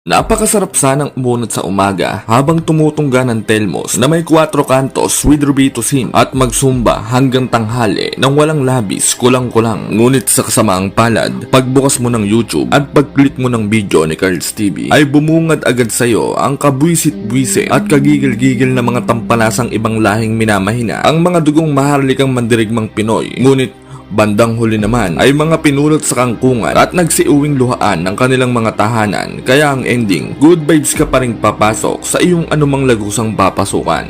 Napakasarap sanang umunat sa umaga habang tumutungga ng telmos na may 4 kantos with rubitusin at magsumba hanggang tanghali nang walang labis kulang-kulang. Ngunit sa kasamaang palad, pagbukas mo ng YouTube at pag-click mo ng video ni Carl's TV ay bumungad agad sa'yo ang kabwisit-bwisit at kagigil-gigil na mga tampalasang ibang lahing minamahina ang mga dugong maharlikang mandirigmang Pinoy. Ngunit bandang huli naman ay mga pinulot sa kangkungan at nagsiuwing luhaan ng kanilang mga tahanan, kaya ang ending, good vibes ka pa rin papasok sa iyong anumang lagusang papasukan.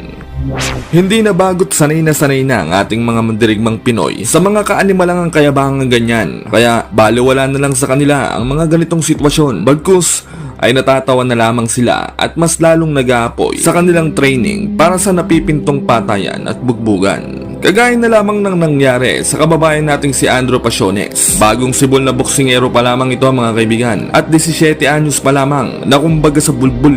Hindi na bagot sanay na ang ating mga mandirigmang Pinoy sa mga kaanimalang kayabangang ganyan, kaya baliwala na lang sa kanila ang mga ganitong sitwasyon. Bagkus ay natatawa na lamang sila at mas lalong nag-aapoy sa kanilang training para sa napipintong patayan at bugbugan. Kagaya na lamang nang nangyari sa kababayan nating si Andrew Pasiones. Bagong sibol na boksingero pa lamang ito mga kaibigan at 17 anyos pa lamang na kumbaga sa bulbul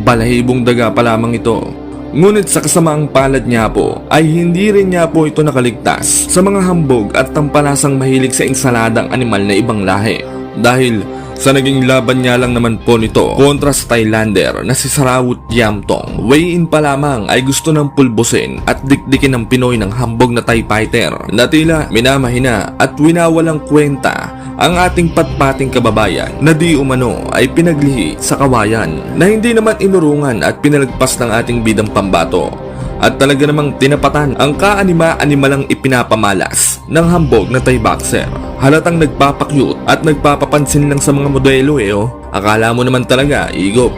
balahibong daga pa lamang ito. Ngunit sa kasamaang palad niya po ay hindi rin niya po ito nakaligtas sa mga hambog at tampalasang mahilig sa insaladang animal na ibang lahi. Dahil sa naging laban niya lang naman po nito kontra sa Thailander na si Sarawut Yamtong, weigh-in pa lamang ay gusto ng pulbusin at dikdikin ng Pinoy ng hambog na Thai fighter na tila minamahina at winawalang kwenta ang ating patpating kababayan na di umano ay pinaglihi sa kawayan na hindi naman inurungan at pinalagpas ng ating bidang pambato. At talaga namang tinapatan ang kaanima-animalang ipinapamalas ng hambog na Thai boxer. Halatang nagpapakyut at nagpapapansin lang sa mga modelo Akala mo naman talaga, igop.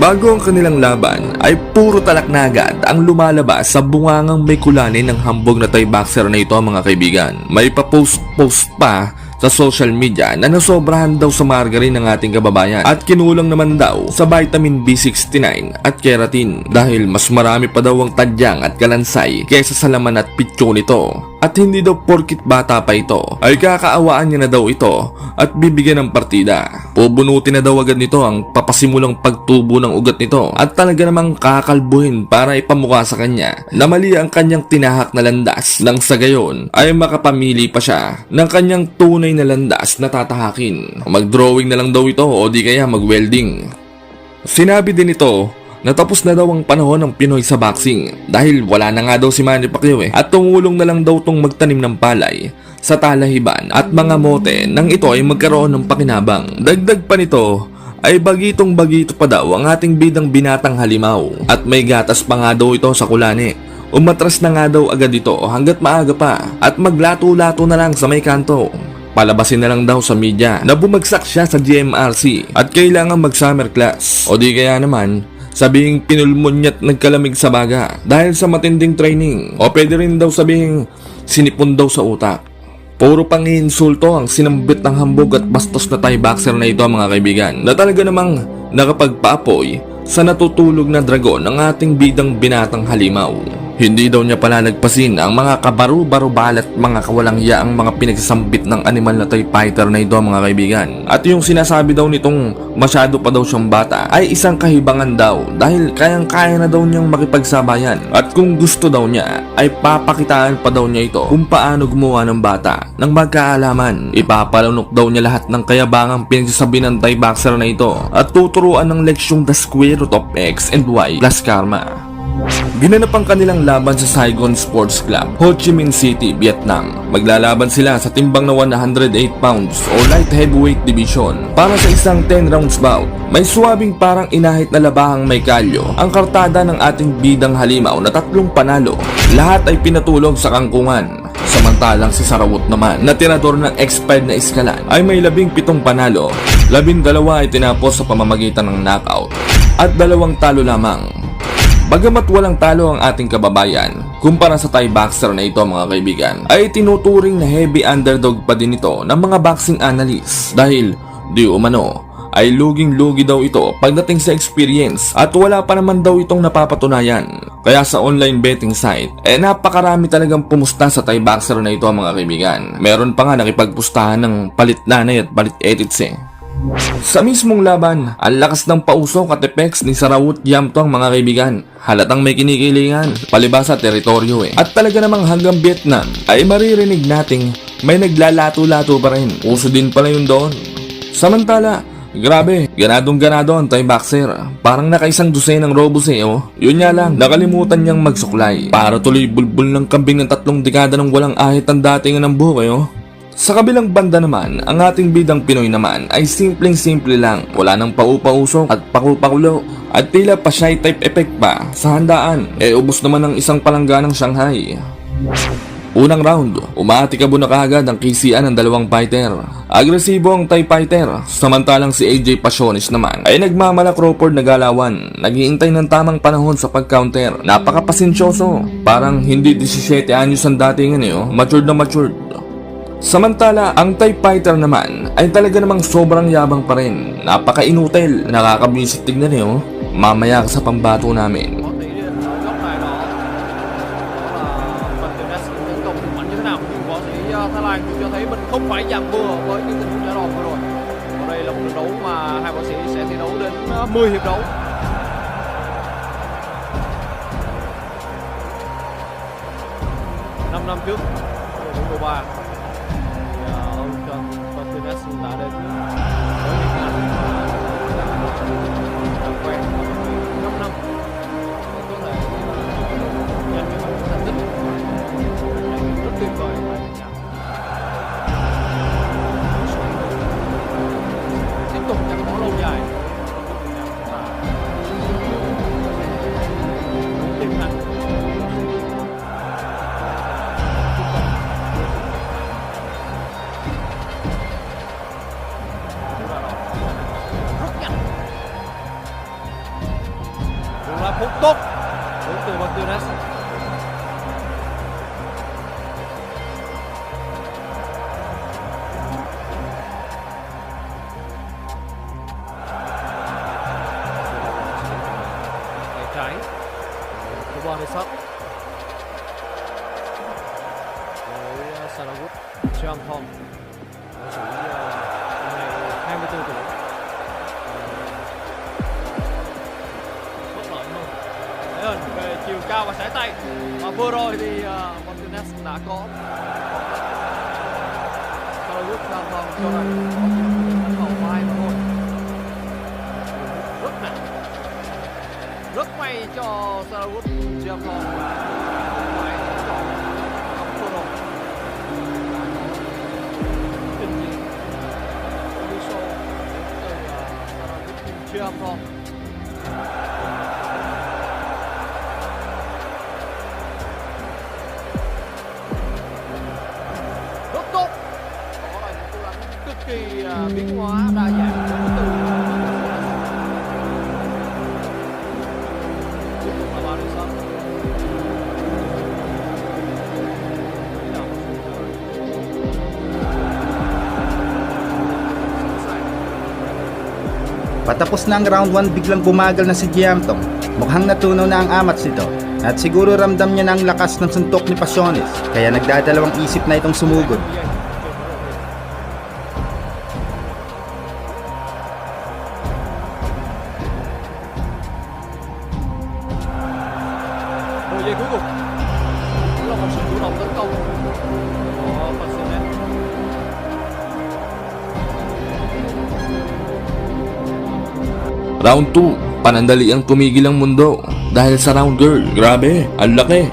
Bago ang kanilang laban ay puro talak na agad ang lumalabas sa bungangang may kulanin ng hambog na Thai boxer na ito mga kaibigan. May pa-post pa sa social media na nasobrahan daw sa margarine ng ating kababayan at kinulang naman daw sa vitamin B69 at keratin dahil mas marami pa daw ang tadyang at kalansay kaysa sa laman at pityo nito. At hindi daw porkit bata pa ito ay kakaawaan niya na daw ito at bibigyan ng partida. Pubunutin na daw agad nito ang papasimulang pagtubo ng ugat nito at talaga namang kakalbuhin para ipamukha sa kanya na mali ang kanyang tinahak na landas nang sa gayon ay makapamili pa siya ng kanyang tunay na landas na tatahakin. Mag-drawing na lang daw ito o di kaya mag-welding. Sinabi din ito natapos na daw ang panahon ng Pinoy sa boxing dahil wala na nga daw si Manny Pacquiao at tumulong na lang daw tong magtanim ng palay sa talahiban at mga mote nang ito ay magkaroon ng pakinabang. Dagdag pa nito ay bagitong-bagito pa daw ang ating bidang binatang halimaw at may gatas pa nga daw ito sa kulani. Umatras na nga daw agad ito hanggat maaga pa at maglato-lato na lang sa may kanto. Palabasin na lang daw sa media na bumagsak siya sa GMRC at kailangan mag-summer class o di kaya naman sabihing pinulmon niya't nagkalamig sa baga dahil sa matinding training o pwede rin daw sabihing sinipon daw sa utak. Puro pang-iinsulto ang sinambit ng hambog at bastos na Thai boxer na ito mga kaibigan na talaga namang nakapagpaapoy sa natutulog na dragon ng ating bidang binatang halimaw. Hindi daw niya pala nagpasin ang mga kabaru-baro balat mga kawalang hiyaang mga pinagsasambit ng animal na Thai fighter na ito mga kaibigan. At yung sinasabi daw nitong masyado pa daw siyang bata ay isang kahibangan daw dahil kayang-kaya na daw niyang makipagsabayan. At kung gusto daw niya ay papakitaan pa daw niya ito kung paano gumawa ng bata ng magkaalaman. Ipapalunok daw niya lahat ng kayabangang pinagsasabi ng Thai boxer na ito at tuturuan ng leksyong the square root of X and Y plus karma. Ginanap ang kanilang laban sa Saigon Sports Club, Ho Chi Minh City, Vietnam. Maglalaban sila sa timbang na 108 pounds o light heavyweight division para sa isang 10 rounds bout. May suwabing parang inahit na labahang may kalyo ang kartada ng ating bidang halimaw na 3 panalo. Lahat ay pinatulog sa kangkungan. Samantalang si Sarawut naman na tirador ng expired na iskalan ay may 17 panalo, 12 ay tinapos sa pamamagitan ng knockout at 2 talo lamang. Bagamat walang talo ang ating kababayan kumpara sa Thai boxer na ito mga kaibigan, ay tinuturing na heavy underdog pa din ito ng mga boxing analysts dahil di umano ay luging-lugi daw ito pagdating sa experience at wala pa naman daw itong napapatunayan. Kaya sa online betting site napakarami talagang pumusta sa Thai boxer na ito mga kaibigan. Meron pa nga nakipagpustahan ng palit nanay at palit edits Sa mismong laban, ang lakas ng pausok at effects ni Sarawut Yamtong mga kaibigan. Halatang may kinikilingan, palibasa teritoryo At talaga namang hanggang Vietnam ay maririnig nating may naglalato-lato pa rin. Uso din pala yun doon. Samantala, Grabe, ganadong ganado ang Thai boxer. Parang nakaisang dosenang robos oh. Yun nga lang, nakalimutan niyang magsuklay. Para tuloy bulbul ng kambing ng 3 dekada ng walang ahit ang datingan ng buhok oh. Sa kabilang banda naman, ang ating bidang Pinoy naman ay simpleng-simple lang. Wala nang paupausok at pakupakulo. At tila pa shy type effect pa sa handaan. Ubos naman ng isang palangganang Shanghai. Unang round, umatikabo na kaagad ang kisian ng dalawang fighter. Agresibo ang Thai fighter, samantalang si AJ Pasiones naman ay nagmamala Crawford na galawan. Naghihintay ng tamang panahon sa pag-counter. Napakapasensyoso, parang hindi 17 anyos ang datingan matured na matured. Samantala, ang Thai fighter naman ay talaga namang sobrang yabang pa rin. Napaka-inutil, nakakabwisit tignan mamaya sa pambato namin. Thái Lan cũng cho thấy mình không phải giảm vừa với những tình huống đá đòn vừa rồi. Ở đây là một trận đấu mà hai võ sĩ sẽ thi đấu đến 10 hiệp đấu. Năm năm trước, đội tuyển U23 ông John Martinez đã đến với những cái anh quen 5 năm để có thể giành được một thành tích rất tuyệt vời. Tục gắn bó lâu dài tìm thắng rất nhanh cũng là phút tốt đến từ Martinez. Trái của Bonisov với Sarawut Champong, võ sĩ ngày 24 tuổi, bất lợi hơn thể hình về chiều cao và sải tay, và vừa rồi thì Martinez đã có Sarawut Champong cho rằng có những đầu vai mà thôi, rất nặng. Rất may cho Sarawut Champong và phải chọn không thua rồi. Kinh nghiệm đi sâu từ Sarawut Champong. Rất tốt. Đó là những cú đánh cực kỳ biến hóa đa dạng đến từ Patapos na ang round 1, biglang bumagal na si Giamtong. Mukhang natunaw na ang amats nito. At siguro ramdam niya na ang lakas ng suntok ni Pasiones, kaya nagdadalawang isip na itong sumugod. Giây cuối cùng là một sự chủ động tấn công của Pasiones. Round 2, panandali ang tumigil ang mundo dahil sa round girl. Grabe, ang laki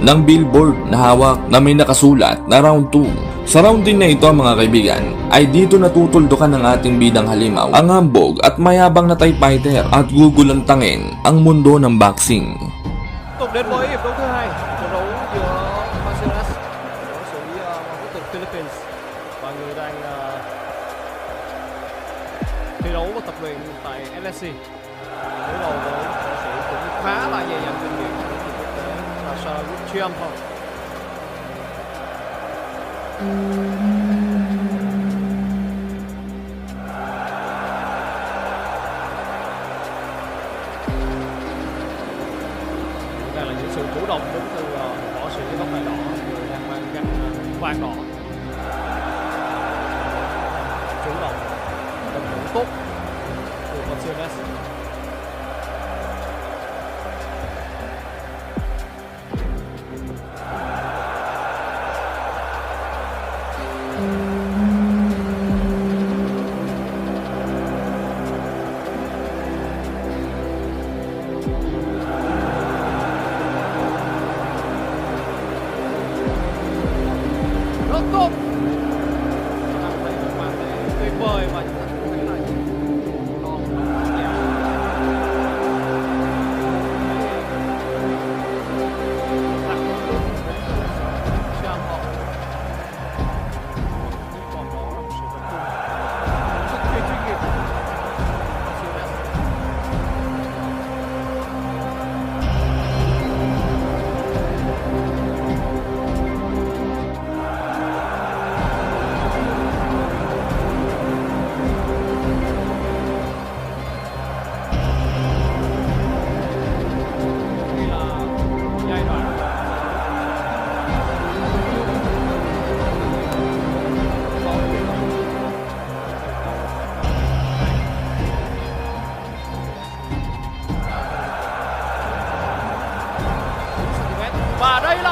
ng billboard na hawak na may nakasulat na round 2. Sa round din na ito mga kaibigan, ay dito natutuldukan ng ating bidang halimaw ang hambog at mayabang na Thai fighter at gugulantangin ang mundo ng boxing. Tục đến với hiệp đấu thứ hai, trận đấu giữa Pasiones, võ sĩ quốc tịch Philippines và người đang thi đấu và tập luyện tại LSC. Đối đầu với võ sĩ cũng khá là dày dặn kinh nghiệm của quốc tế là Sarawut Champong. Đây là những sự chủ động đến từ võ sĩ tóc đai đỏ, người đang mang găng vàng đỏ. Chủ động, tận hưởng tốt từ Pasiones.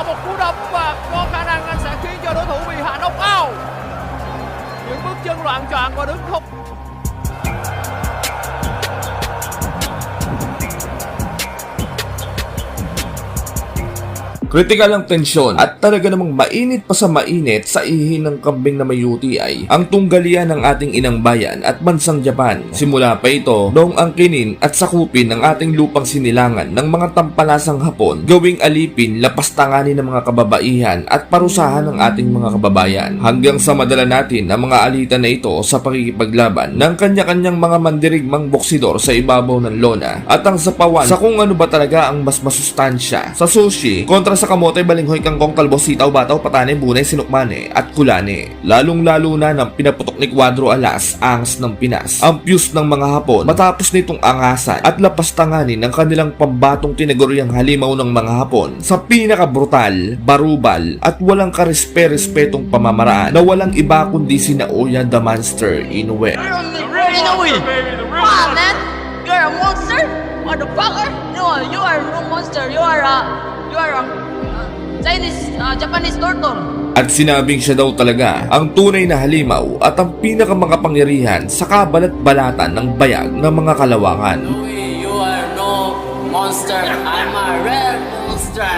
một cú đập và có khả năng anh sẽ khiến cho đối thủ bị hạ knockout. Những bước chân loạn choạng và đứng không. Kritikal ang tensyon at talaga namang mainit pa sa mainit sa ihi ng kambing na may UTI ang tunggalian ng ating inang bayan at bansang Japan. Simula pa ito noong angkinin at sakupin ng ating lupang sinilangan ng mga tampalasang Hapon, gawing alipin, lapastanganin ng mga kababaihan at parusahan ng ating mga kababayan. Hanggang sa madala natin ang mga alitan na ito sa pakikipaglaban ng kanya-kanyang mga mandirigmang boksidor sa ibabaw ng lona at ang sapawan sa kung ano ba talaga ang mas masustansya sa sushi kontra sa kamote, balinghoy, kangkong, kalbo, sitaw, bataw, patane, bunay, sinukmane at kulane. Lalong-lalo na ng pinaputok ni Cuadro Alas, angas ng Pinas, ang fuse ng mga Hapon matapos nitong angasan at lapastanganin ng kanilang pambatong tinaguriang halimaw ng mga Hapon sa pinaka-brutal, barubal at walang karespe-respetong pamamaraan na walang iba kundi si Naoya the Monster Inoue. Inoue! Wow, man! You're a monster? Motherfucker! No, you are no monster. You are a Chinese, Japanese turtle. At sinabing siya daw talaga ang tunay na halimaw at ang pinakamakapangyarihan sa kabalat-balatan ng bayag ng mga kalawakan. You are no monster. I'm a real monster.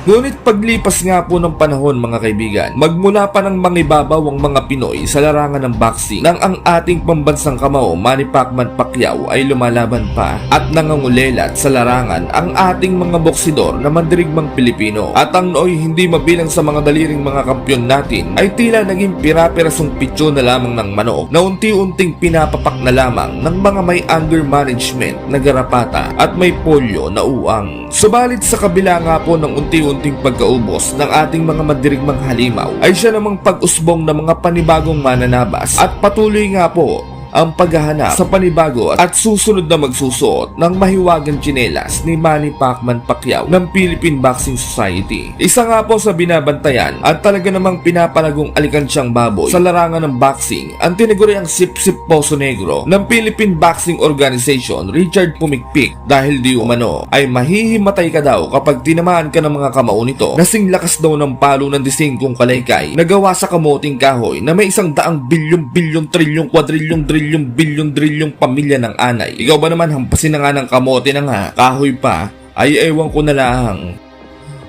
Ngunit paglipas nga po ng panahon mga kaibigan, magmula pa ng mangibabaw ang mga Pinoy sa larangan ng boxing nang ang ating pambansang kamao Manny Pacquiao ay lumalaban pa at nangangulelat sa larangan ang ating mga boksidor na mandirigmang Pilipino at ang nooy hindi mabilang sa mga daliring mga kampyon natin ay tila naging pira-pirasong pitso na lamang ng manok na unti-unting pinapapak na lamang ng mga may anger management na garapata at may polio na uang. Subalit sa kabila nga po ng unti-unting pagkaubos ng ating mga mandirigmang halimaw ay siya namang pag-usbong ng mga panibagong mananabas at patuloy nga po ang paghahanap sa panibago at susunod na magsusuot ng mahiwagang tsinelas ni Manny Pacquiao ng Philippine Boxing Society. Isa nga po sa binabantayan at talaga namang pinapalagong alikansyang baboy sa larangan ng boxing ang tinaguriang Sip-Sip Poso Negro ng Philippine Boxing Organization, Richard Pumikpik, dahil di umano ay mahihimatay ka daw kapag tinamaan ka ng mga kamao nito. Nasing lakas daw ng palo ng disingkong kalaykay na gawa sa kamoting kahoy na may 100 bilyon, trilyong, kwadrilyong, bilyon pamilya ng anay. Ikaw ba naman hampasin na nga ng kamote na nga, kahoy pa, ay ewan ko na lang.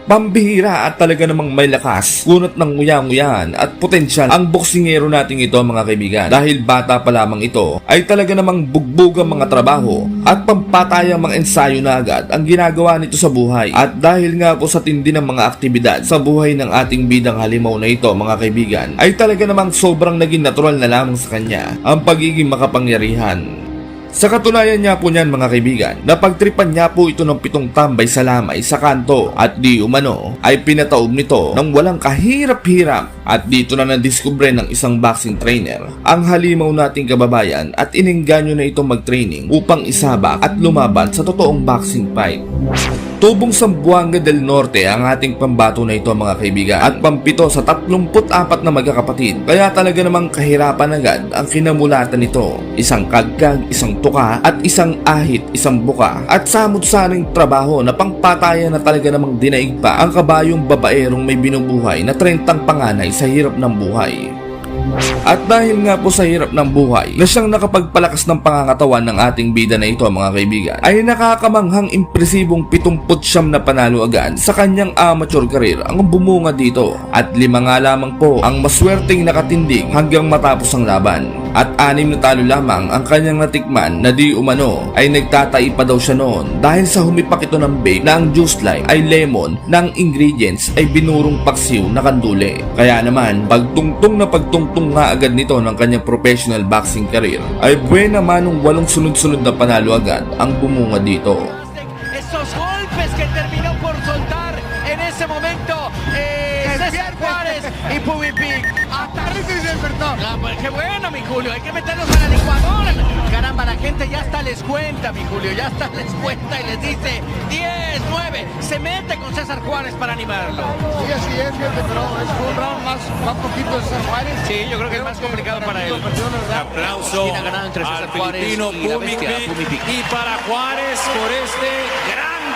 Pambihira at talaga namang may lakas, kunot ng nguya-nguyan at potensyal ang boksingero nating ito mga kaibigan. Dahil bata pa lamang ito ay talaga namang bugbog ang mga trabaho at pampatayang mga ensayo na agad ang ginagawa nito sa buhay. At dahil nga po sa tindi ng mga aktibidad sa buhay ng ating bidang halimaw na ito mga kaibigan, ay talaga namang sobrang naging natural na lamang sa kanya ang pagiging makapangyarihan. Sa katunayan niya po niyan mga kaibigan, napagtripan niya po ito ng 7 tambay sa lamay sa kanto at di umano ay pinataob nito ng walang kahirap-hirap at dito na nadiskubre ng isang boxing trainer ang halimaw nating kababayan at inengganyo na itong mag-training upang isabak at lumaban sa totoong boxing fight. Tubong Zamboanga del Norte ang ating pambato na ito mga kaibigan at pampito sa 34 na magkakapatid. Kaya talaga namang kahirapan agad ang kinamulatan nito. Isang kagkag, isang tuka at isang ahit, isang buka at samut-saring trabaho na pangpatayan na talaga namang dinaig pa ang kabayong babaerong may binubuhay na 30 panganay sa hirap ng buhay. At dahil nga po sa hirap ng buhay na siyang nakapagpalakas ng pangangatawan ng ating bida na ito mga kaibigan, ay nakakamanghang impresibong 79 na panalo agad sa kanyang amateur career ang bumunga dito at 5 nga lamang po ang maswerteng nakatindig hanggang matapos ang laban. At 6 na talo lamang ang kanyang natikman na di umano ay nagtatai pa daw siya noon dahil sa humipak ito ng bake na ang juice line ay lemon na ang ingredients ay binurong paksiw na kandule. Kaya naman pagtungtong nga agad nito ng kanyang professional boxing career ay buena manong 8 sunod-sunod na panalo agad ang bumunga dito. Esos golpes que terminó por soltar en ese momento César Juárez y Pumikpik. Qué bueno, mi Julio, hay que meternos a la licuadora. Caramba, la gente ya hasta les cuenta, mi Julio, ya hasta les cuenta y les dice 10, 9, se mete con César Juárez para animarlo. Sí, así es, fíjate, pero es un round más poquito de César Juárez. Sí, yo creo que es más complicado para él. Aplauso ¿Quién ha ganado entre César al Juárez filipino y la bestia Pumikpik Pumikpik? y para Juárez por este gran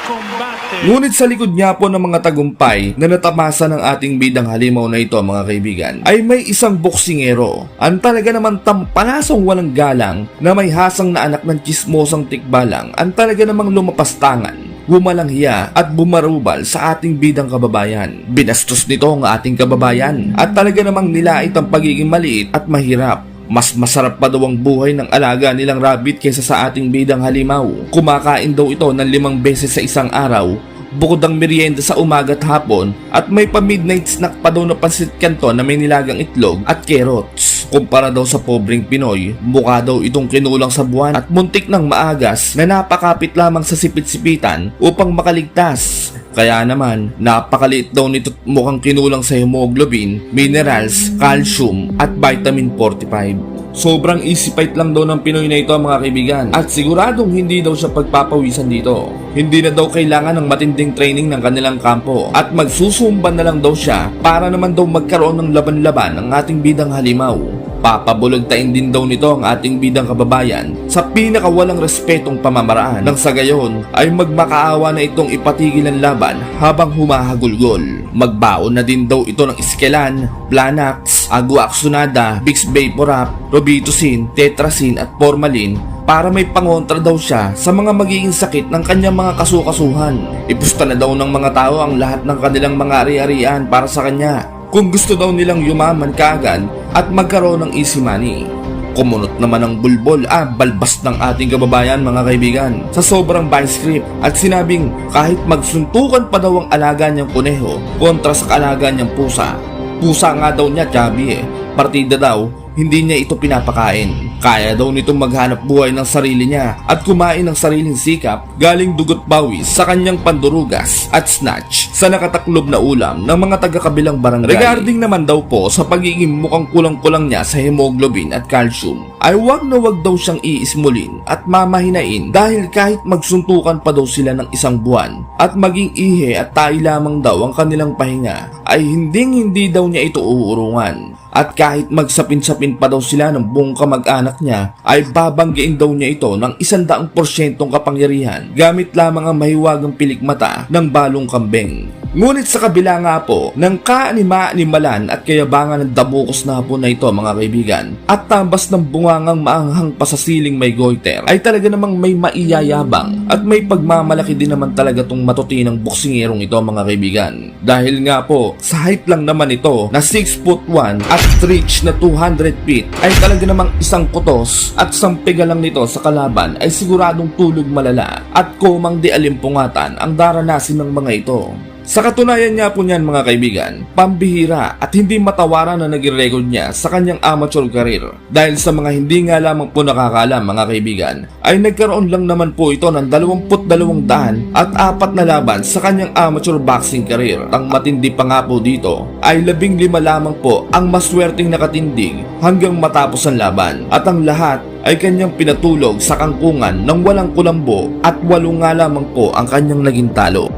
Ngunit sa likod niya po ng mga tagumpay na natamasa ng ating bidang halimaw na ito mga kaibigan, ay may isang boksingero. Ang talaga naman tampalasong walang galang na may hasang na anak ng tsismosang tikbalang, ang talaga namang lumapastangan, bumalang hiya at bumarubal sa ating bidang kababayan. Binastos nito ang ating kababayan at talaga namang nilait ang pagiging maliit at mahirap. Mas masarap pa daw ang buhay ng alaga nilang rabbit kaysa sa ating bidang halimaw. Kumakain daw ito ng 5 beses sa isang araw, bukod ang merienda sa umaga at hapon, at may pa-midnight snack pa daw na pansit canton na may nilagang itlog at carrots. Kumpara daw sa pobreng Pinoy, mukha daw itong kinulang sa buwan at muntik ng maagas na napakapit lamang sa sipit-sipitan upang makaligtas. Kaya naman, napakaliit daw nito, mukhang kinulang sa hemoglobin, minerals, calcium at vitamin 45. Sobrang easy fight lang daw ng Pinoy na ito mga kaibigan, at siguradong hindi daw siya pagpapawisan dito. Hindi na daw kailangan ng matinding training ng kanilang kampo at magsusumban na lang daw siya para naman daw magkaroon ng laban-laban ang ating bidang halimaw. Papabulagtain din daw nito ang ating bidang kababayan sa pinakawalang respetong pamamaraan, nang sa gayon ay magmakaawa na itong ipatigil ang laban habang humahagulgol. Magbaon na din daw ito ng Iskelan, Planax, Agua Axonada, Vicks Vaporub, Robitussin, Tetrasin at Formalin para may pangontra daw siya sa mga magiging sakit ng kanyang mga kasukasuhan. Ipusta na daw ng mga tao ang lahat ng kanilang mga ari-arian para sa kanya kung gusto daw nilang yumaman kaagad at magkaroon ng easy money. Kumunot naman ang bulbol, balbas ng ating kababayan mga kaibigan sa sobrang vice grip at sinabing kahit magsuntukan pa daw ang alaga niyang kuneho kontra sa alaga niyang pusa. Pusa nga daw niya, Chubby partida daw, hindi niya ito pinapakain. Kaya daw nitong maghanap buhay ng sarili niya at kumain ng sariling sikap galing dugot pawis sa kanyang pandurugas at snatch sa nakataklob na ulam ng mga taga-kabilang barangay. Regarding naman daw po sa pagiging mukhang kulang-kulang niya sa hemoglobin at calcium, ay wag na wag daw siyang iismulin at mamahinain dahil kahit magsuntukan pa daw sila ng 1 buwan at maging ihe at tayo lamang daw ang kanilang pahinga, ay hindi daw niya ito uurungan. At kahit magsapin-sapin pa daw sila ng buong kamag-anak niya, ay babanggiin daw niya ito ng 100% kapangyarihan gamit lamang ang mahiwagang pilikmata ng balong kambing. Ngunit sa kabila nga po ng kaanima-animalan at kayabangan ng dabukos na hapon na ito mga kaibigan, at tambas ng bungangang maanghang pa sa siling may goiter, ay talaga namang may maiyayabang at may pagmamalaki din naman talaga tong matutinang boksingerong ito mga kaibigan. Dahil nga po sa height lang naman ito na 6'1" at reach na 200 feet, ay talaga namang isang kutos at sampiga lang nito sa kalaban ay siguradong tulog malala at komang di alimpungatan ang daranasin ng mga ito. Sa katunayan niya po niyan mga kaibigan, pambihira at hindi matawaran na naging record niya sa kanyang amateur career. Dahil sa mga hindi nga lamang po nakakaalam mga kaibigan, ay nagkaroon lang naman po ito ng 22 at 4 na laban sa kanyang amateur boxing career. Ang matindi pa nga po dito ay 15 lamang po ang maswerteng nakatindig hanggang matapos ang laban, at ang lahat ay kanyang pinatulog sa kangkungan ng walang kulambo at 8 nga lamang po ang kanyang naging talo.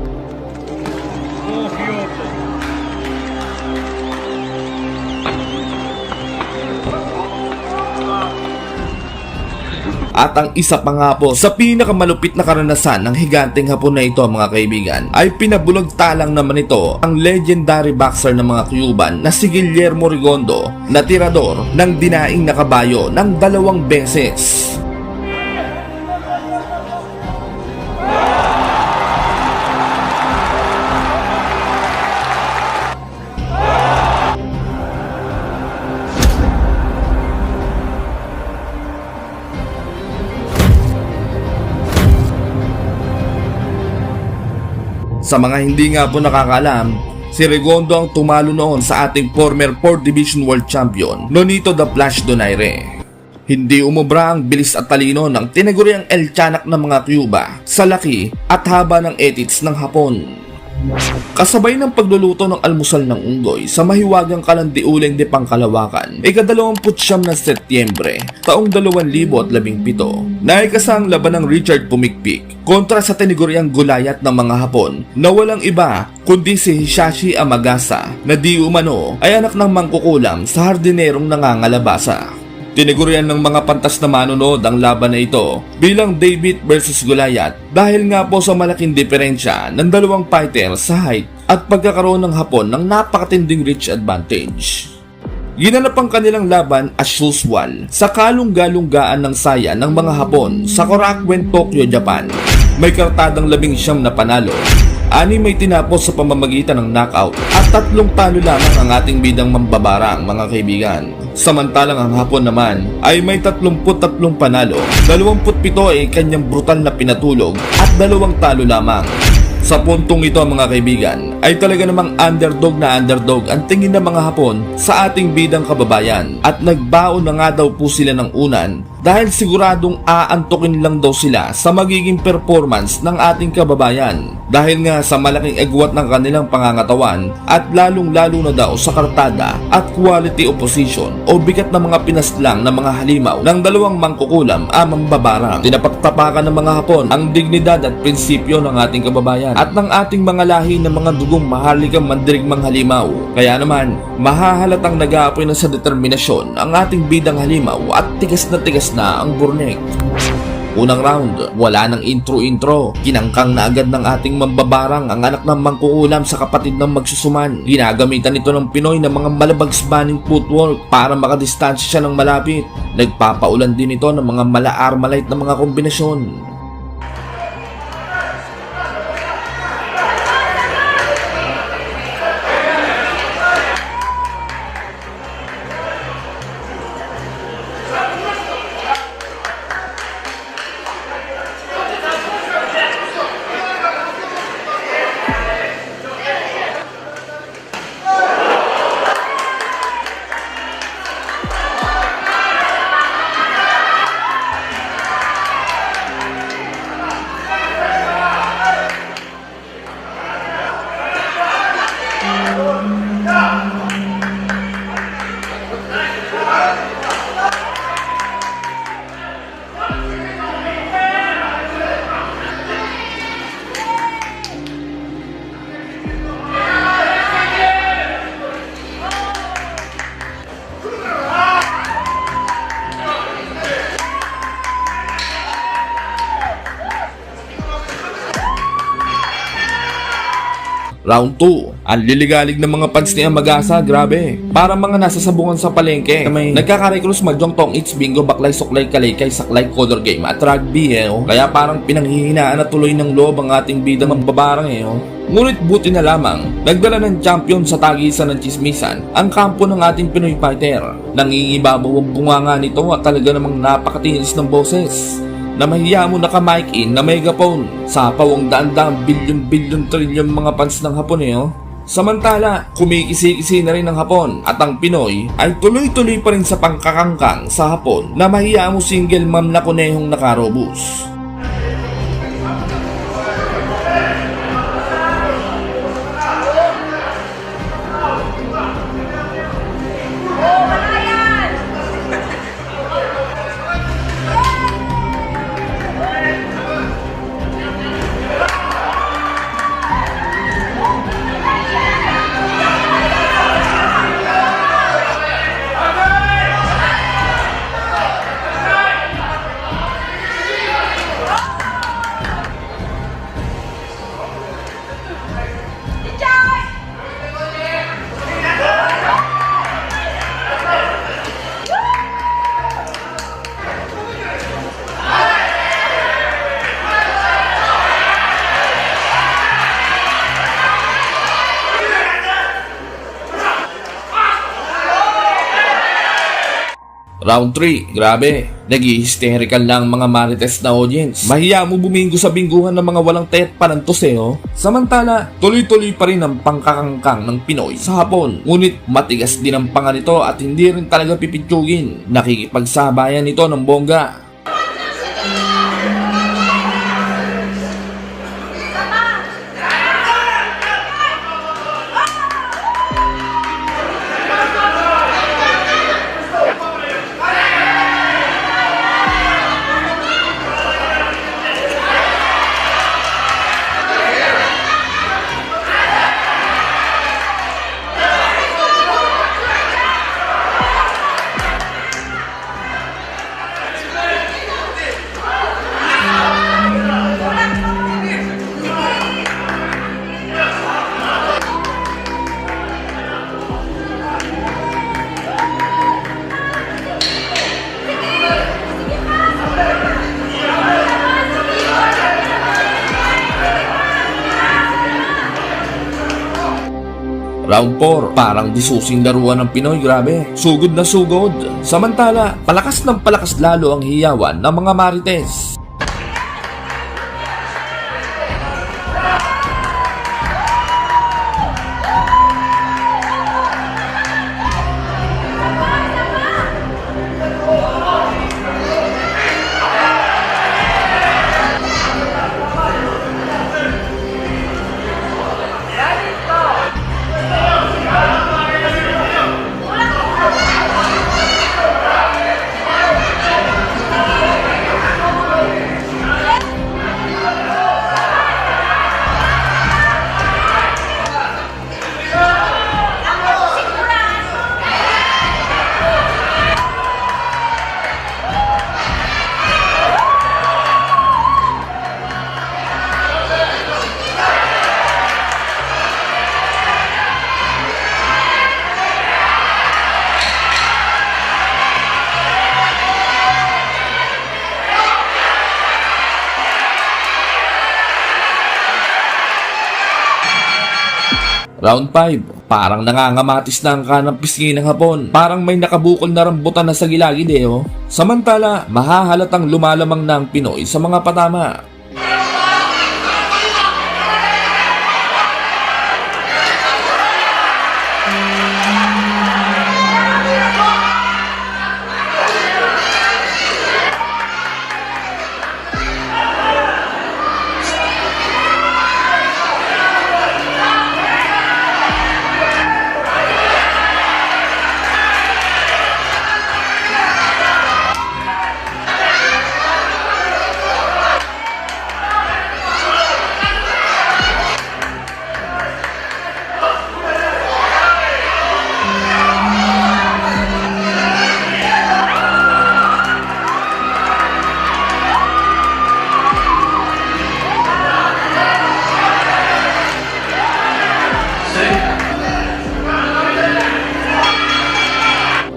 At ang isa pa nga po sa pinakamalupit na karanasan ng higanteng hapon na ito mga kaibigan, ay pinabulog talang naman ito ang legendary boxer ng mga Cuban na si Guillermo Rigondo, na tirador ng dinaing na kabayo ng 2 beses. Sa mga hindi nga po nakakalam, si Rigondo ang tumalo noon sa ating former 4th Division World Champion, Nonito the Flash Donaire. Hindi umubra ang bilis at talino ng tinaguriang El Tiyanak ng mga Cuba sa laki at haba ng edits ng Hapon. Kasabay ng pagluluto ng almusal ng unggoy sa mahiwagang Kalandiuling de Pangkalawakan, ika-29 ng Setyembre, taong 2017, naikasang laban ng Richard Pumikpik kontra sa tiniguriang gulayat ng mga Hapon na walang iba kundi si Hisashi Amagasa, na di umano ay anak ng mangkukulam sa hardinerong nangangalabasa. Tinigurian ng mga pantas na manonood ang laban na ito bilang David versus Goliath dahil nga po sa malaking diferensya ng dalawang fighter sa height at pagkakaroon ng Hapon ng napakatinding reach advantage. Ginanap ang kanilang laban as usual sa kalungga-lunggaan ng saya ng mga Hapon sa Korakuen, Tokyo, Japan. May kartadang 19 na panalo, 6 may tinapos sa pamamagitan ng knockout at 3 talo lamang ang ating bidang mambabarang mga kaibigan. Samantalang ang Hapon naman ay may 33 panalo, 27 ay kanyang brutal na pinatulog at 2 talo lamang. Sa puntong ito mga kaibigan ay talaga namang underdog na underdog ang tingin ng mga Hapon sa ating bidang kababayan at nagbaon na nga daw po sila ng unan dahil siguradong aantukin lang daw sila sa magiging performance ng ating kababayan dahil nga sa malaking agwat ng kanilang pangangatawan at lalong lalo na daw sa kartada at quality opposition o bigat na mga pinaslang na mga halimaw ng dalawang mangkukulam amang babarang. Tinapaktapakan ng mga Hapon ang dignidad at prinsipyo ng ating kababayan at ng ating mga lahi ng mga dugong mahalikang mandirigmang halimaw. Kaya naman, mahahalatang nag-aapoy na sa determinasyon ang ating bidang halimaw at tigas na ang burnek. Unang round, wala nang intro-intro. Kinangkang na agad ng ating mambabarang ang anak ng mangkukulam sa kapatid ng magsusuman. Ginagamitan ito ng Pinoy ng mga malabagsbaning footwork para makadistansya siya ng malapit. Nagpapaulan din ito ng mga mala-armalite na mga kombinasyon. Round 2, ang liligalig ng mga fans ni Amagasa, grabe. Para mga nasa sabungan sa palengke. May nagkakarekrus madyong tong it's bingo, baklay, suklay, kalaykay, saklay, color game at rugby Kaya parang pinanghihinaan na tuloy ng loob ang ating bidang mambabarang Ngunit buti na lamang, nagdala ng champion sa tagisan ng chismisan ang kampo ng ating Pinoy fighter. Nangingibabaw ang bunganga nito at talaga namang napakatinis ng boses. Na mahiya mo naka-mic in na megaphone sa pawang daan-daan bilyon-bilyon trilyon mga fans ng Hapon Samantala, kumikisi-kisi na rin ng Hapon at ang Pinoy ay tuloy-tuloy pa rin sa pangkakangkang sa Hapon na mahiya mo single ma'am na kunehong nakarobus. Round 3, grabe, nag-hysterical lang mga marites na audience. Mahiya mo buminggo sa bingguhan ng mga walang tet panantos Samantala, tuloy-tuloy pa rin ang pangkakangkang ng Pinoy sa Hapon. Ngunit matigas din ang panga nito at hindi rin talaga pipitsugin. Nakikipagsabayan ito ng bongga. Round 4, parang disusing laruan ng Pinoy, grabe. Sugod na sugod. Samantala, palakas ng palakas lalo ang hiyawan ng mga Marites. Round 5, parang nangangamatis na ang kanang pisngi ng Hapon. Parang may nakabukol na rambutan na sa gilagid oh. Samantala, mahahalatang lumalamang na ang Pinoy sa mga patama.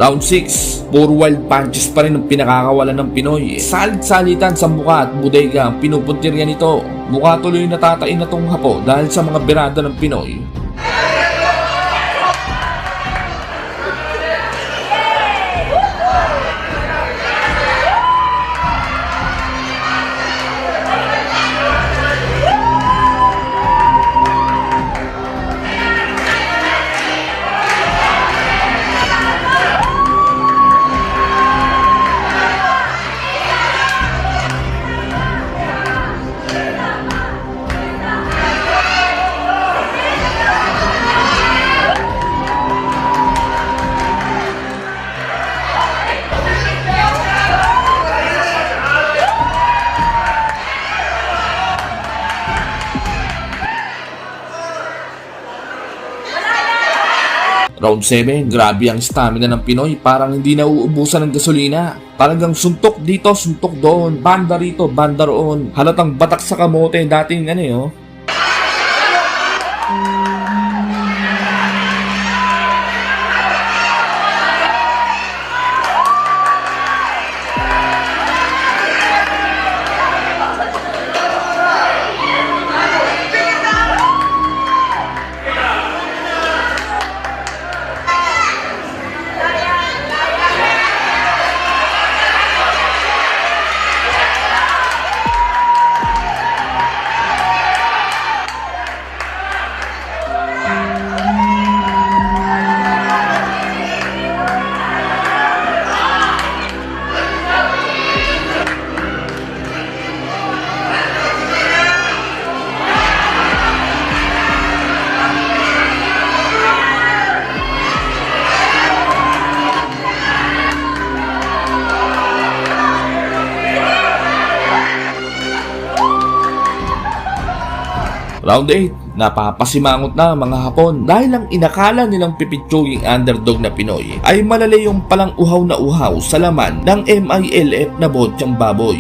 Round 6, puro wild punches pa rin ang pinakakawalan ng Pinoy. Salit-salitan sa mukha at bodega ang pinupuntirya nito. Mukha tuloy natatain na tong Hapo dahil sa mga birada ng Pinoy. Round 7, grabe ang stamina ng Pinoy, parang hindi na uubusan ng gasolina. Talagang suntok dito, suntok doon, banda rito, banda roon. Halatang batak sa kamote dating oh. Round 8, napapasimangot na mga Hapon dahil ang inakala nilang pipitsuging underdog na Pinoy ay malalayong palang uhaw na uhaw sa laman ng MILF na botyang baboy.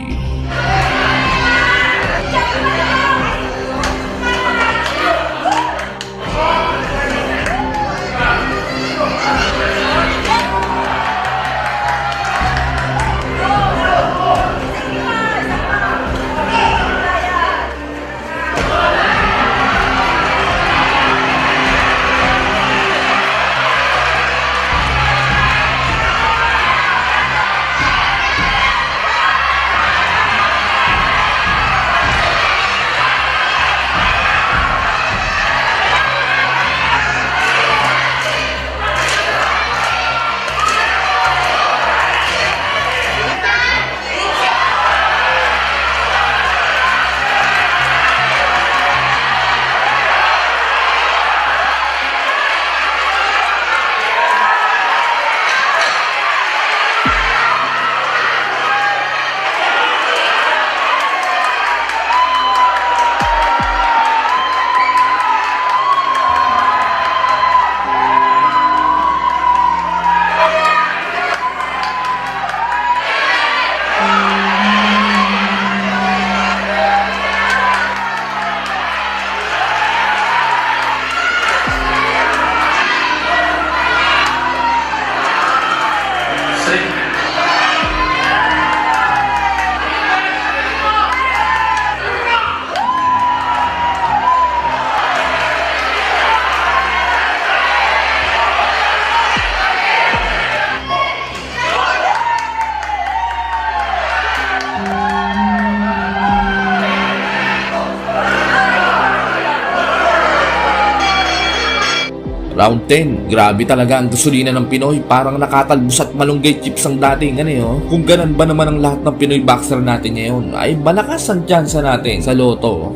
Round 10, grabe talaga ang gasolina ng Pinoy, parang nakatalbos at malunggay chips ang dating Kung ganun ba naman ang lahat ng Pinoy boxer natin ngayon, ay malakas ang tsansa natin sa loto.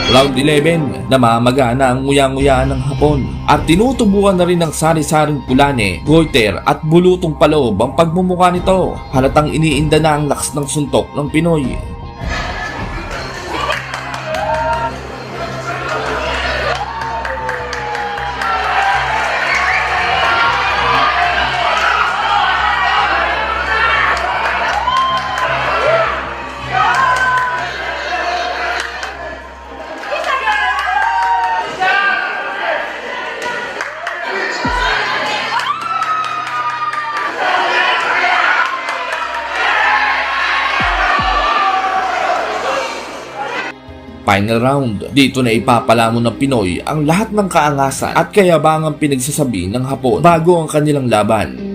Round 11, namamaga na ang nguya-nguyaan ng hapon at tinutubukan na rin ng sari-saring kulane, goiter at bulutong paloob ang pagmumukha nito. Halatang iniinda na ang lakas ng suntok ng Pinoy. Final round, dito na ipapalamon ng Pinoy ang lahat ng kaangasan at kayabangang pinagsasabi ng Hapon bago ang kanilang laban.